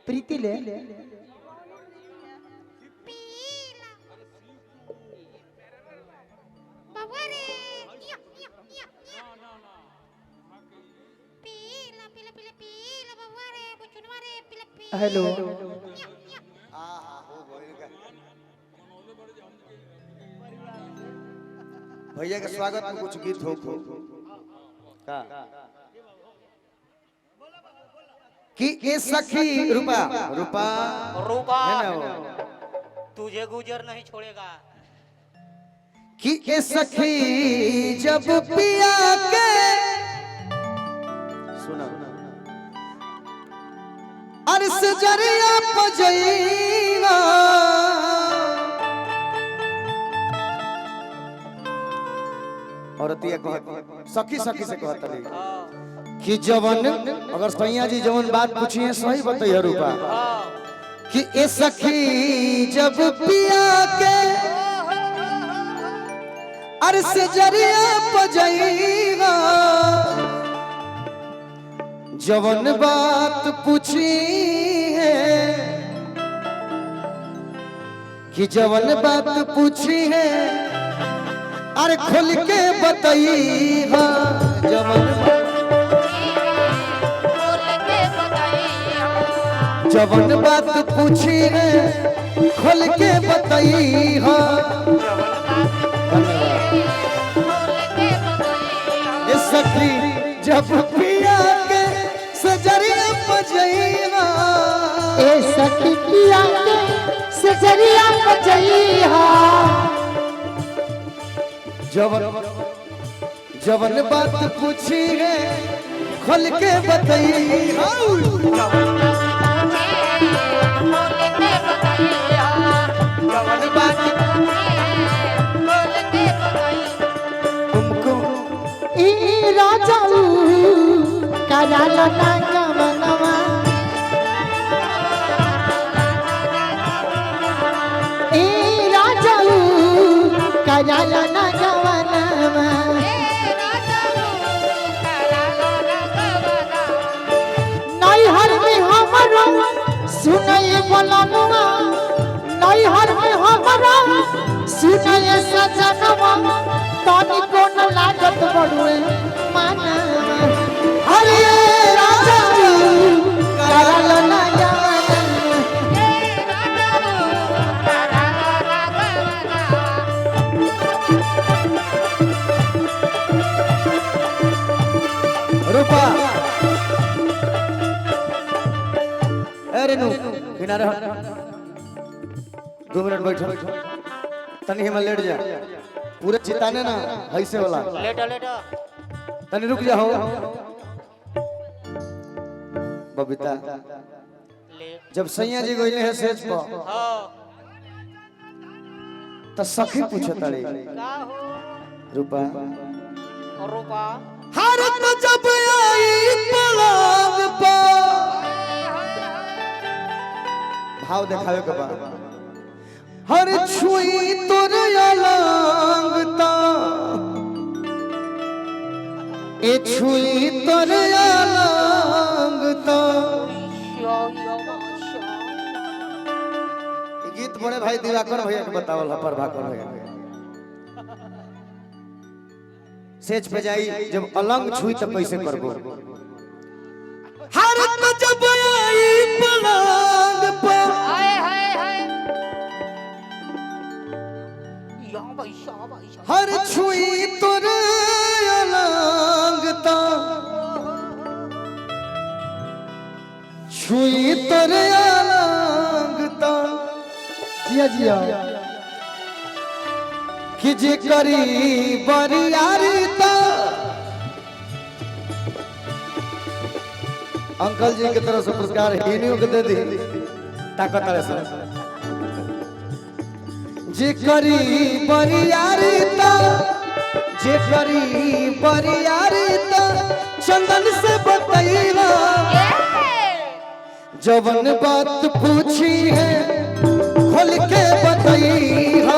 प्रीति ले हेलो भैया के स्वागत में कुछ गीत हो का कि ये सखी रूपा रूपा रूपा है ना वो? तुझे गुजर नहीं छोड़ेगा कि ये सखी जब पिया के सुना अरस जरिया पजैना औरतिया कहत सखी सखी से कहत रही कि जवन अगर सैया जी जवन बात पूछी है सही बताइए रूपा कि ए सखी जब पिया के अरस जरिया पजैना जवन बात पूछी है कि जवन बात पूछी है अरे खुल के बताई जवन बात पूछी है खुल के बताई सखी जब पिया के सजरिया बजैया ए सखी पिया के सजरिया बजैया जवन बात पूछी है खुल के बताई तुमको ई राजा कराला ना गवनवा ई राजा कराला ना गवनवा नैहर में हमारा सुनाए बोलनुआ नैहर में हमारा सुनाए सजनवा तानी कोन लागत बड़ुए माना हरे राजा कराला ना रूपा अरे नु किनारे 2 मिनट बैठो तनी हम लेट जा पूरे चिताने ना ऐसे वाला लेटा लेटा तनी रुक जाओ बबीता ले जब सैया जी गइले है सेज पर हाँ त सखी पूछे ताड़ी का हो रूपा रूपा हर तो जब आई पलंग पर भाव दिखावे के बाद हर छुई तोर अलंगता ए छुई तोर अलंगता गीत बड़े भाई दिवाकर भैया के बतावल है प्रभाकर भैया सेज पे जाई जब अलंग छुई तब कैसे करबो हर तो जब आई पलंग पर हाय हाय हाय यहाँ भाई शाबाश हर छुई तोर अलंगता छुई तोर अलंगता जिया जिया कि जे करी बरियारीता अंकल जी की तरफ से पुरस्कार हिनियों के दे दी ताकत वाले से जे करी बरियारीता चंदन से बतैला जवन बात पूछी है खोल के बतैला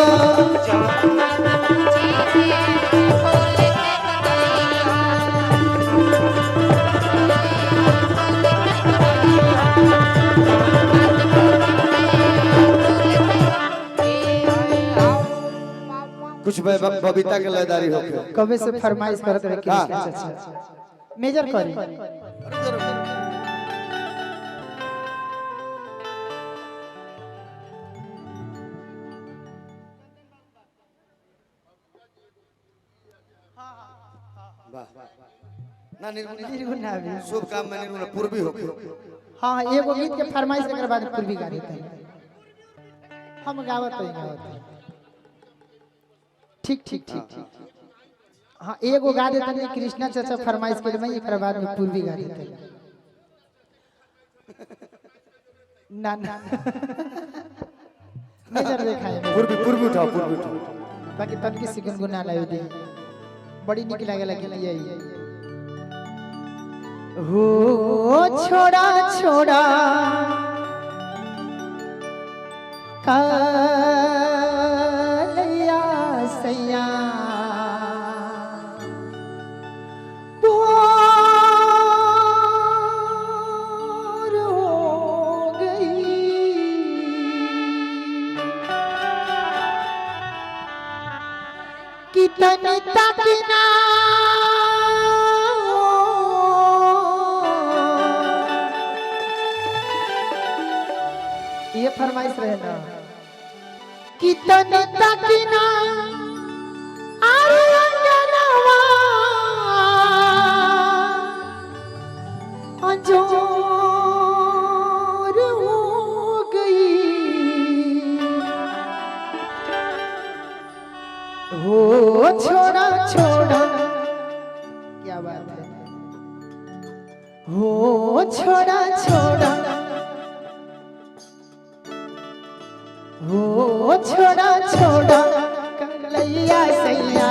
बबीता के लयदारी होके कबे से फरमाइश करत रहे कि हाँ। अच्छा मेजर करी ना निर्गुण निर्गुण ना भी शुभ काम में निर्गुण पूर्वी होके हाँ एगो गीत के फरमाइश के बाद पूर्वी गा देते हैं हम गावत ही गावत ठीक ठीक ठीक ठीक हाँ एगो गा देते हैं कृष्णा चाचा फरमाइश के लिए एक बाद में पूर्वी गा देते हैं ना ना मेजर देखा है पूर्वी उठाओ पूर्वी उठाओ बाकी तन की सिगुन गुना लायो दे बड़ी निक लागे लगी यही हो छोड़ा छोड़ा कालिया सैया भोर हो गई कितनी तकना ये फरमाइश रहे ना कितनी तकना आंगनवा अंजोर हो गई हो छोड़ा छोड़ा क्या बात है हो छोड़ा छोड़ा हो छोड़ा छोड़ा कलैया सैया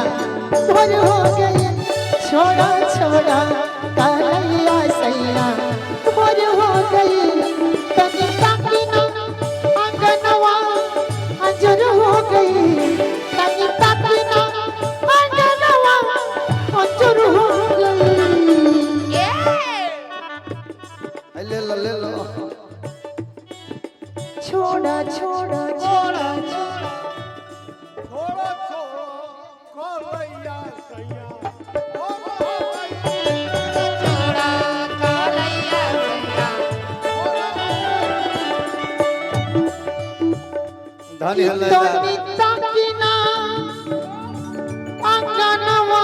भोर हो गई छोड़ा छोड़ा कलैया सैया भोर हो गई तनी ताकीना अंगनवा अंजर हो गई तनी ताकीना अंगनवा अंजर हो गई ले लो छोड़ा छोड़ा छोड़ा धनी हल्ला ताकीना अंगनवा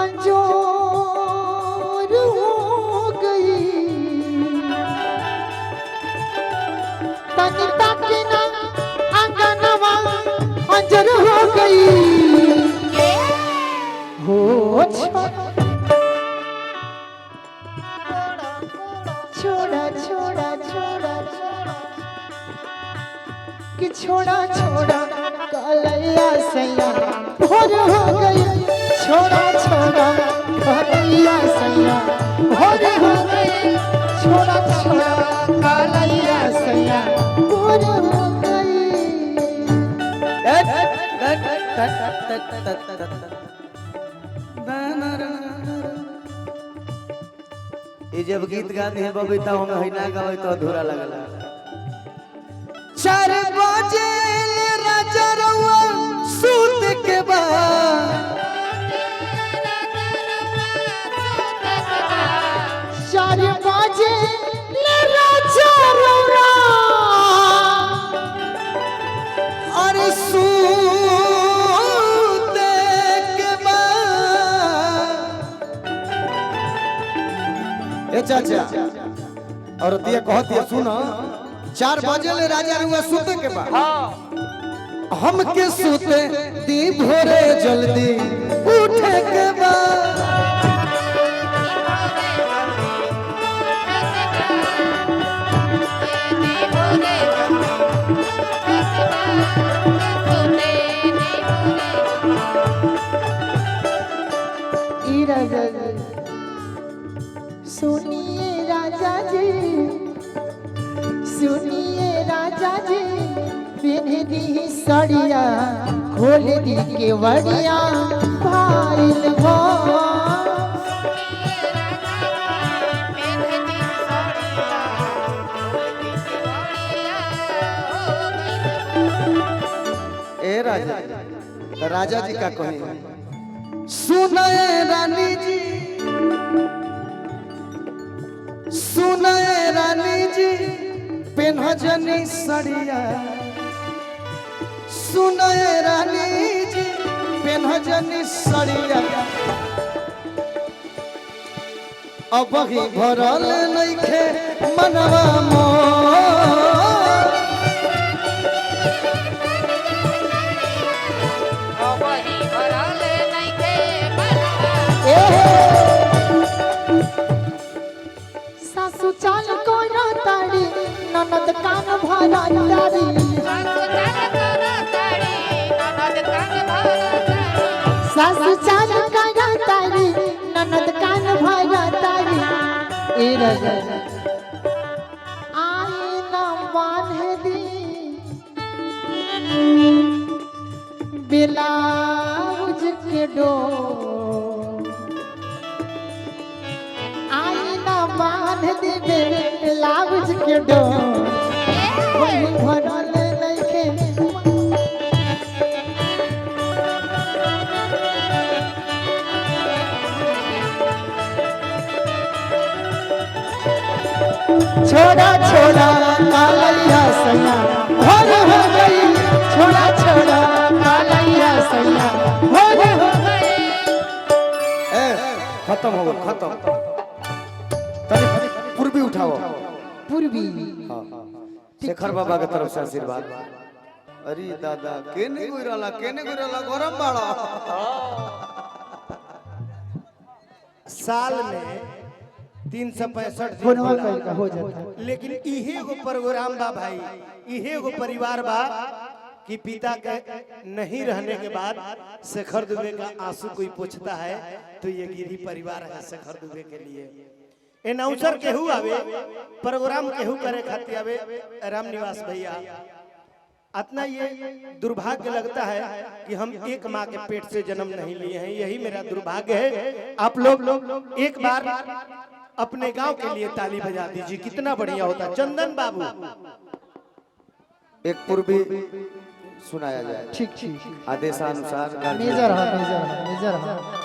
अंजोर हो गई तनी ताकीना अंगनवा अंजर हो गई हो छोड़ा छोड़ा छोड़ा कि छोड़ा छोड़ा कलैया सैया भोर हो गई छोड़ा छोड़ा कलैया सैया भोर हो गई छोड़ा छोड़ा कलैया सैया भोर हो गई ये जब गीत गाते हैं बबीता हम है ना गावे तो अधूरा लगला 4 बजे ले राजा रउआ सूत के बाद 4 बजे ले राजा रउआ अरे सूत के बाद ए चाचा और दिया कहती है सुनो 4 बजे ले राजा रुआ सूते के बाद हम के सूते दी भोरे जल्दी उठे के बाद ई राजा जी सुनिए राजा जी सुनिए राजा जी पिन दी सड़िया खोल दी के वड़िया भाईल भो राजा तो राजा जी का कहे सुनाए रानी जी सुनाए रानी जी पेन्हजनी सड़िया सुनाए रानी जी पेन्हजनी सड़िया अब ही भरल नइखे मनवा मोर वही भरल नहीं के मनवा सासू चाल को ताड़ी ननद कान भरा ताड़ी सासू चाल को ताड़ी ननद कान भरा ताड़ी ए राजा आई न बांधे दी ब्लाउज के डोर आई न बांध दी ब्लाउज के डोर वही भरल नइखे छोड़ा छोड़ा कालैया सैया भोर हो गई छोड़ा छोड़ा कालैया सैया भोर हो गई खत्म हो गया खत्म तनी पूर्वी उठाओ पूर्वी हाँ शेखर बाबा के तरफ से आशीर्वाद अरे दादा केने गुइराला गरम बाड़ा साल में 365 फोनवा दिन कइल का हो जाता लेकिन इहे एगो प्रोग्राम बा भाई इहे एगो परिवार बा कि पिता के नहीं रहने के बाद शेखर दुबे का आंसू कोई पूछता है तो ये गिरी परिवार है शेखर दुबे के लिए अनाउंसर केहू आवे प्रोग्राम केहू करे खातिर आवे राम निवास भैया इतना ये दुर्भाग्य लगता है कि हम एक माँ के पेट से जन्म नहीं लिए हैं यही मेरा दुर्भाग्य है आप लोग एक बार अपने गांव के लिए ताली बजा दीजिए कितना बढ़िया होता चंदन बाबू एक पूर्वी सुनाया जाए ठीक ठीक आदेशानुसार मेजर है मेजर है मेजर है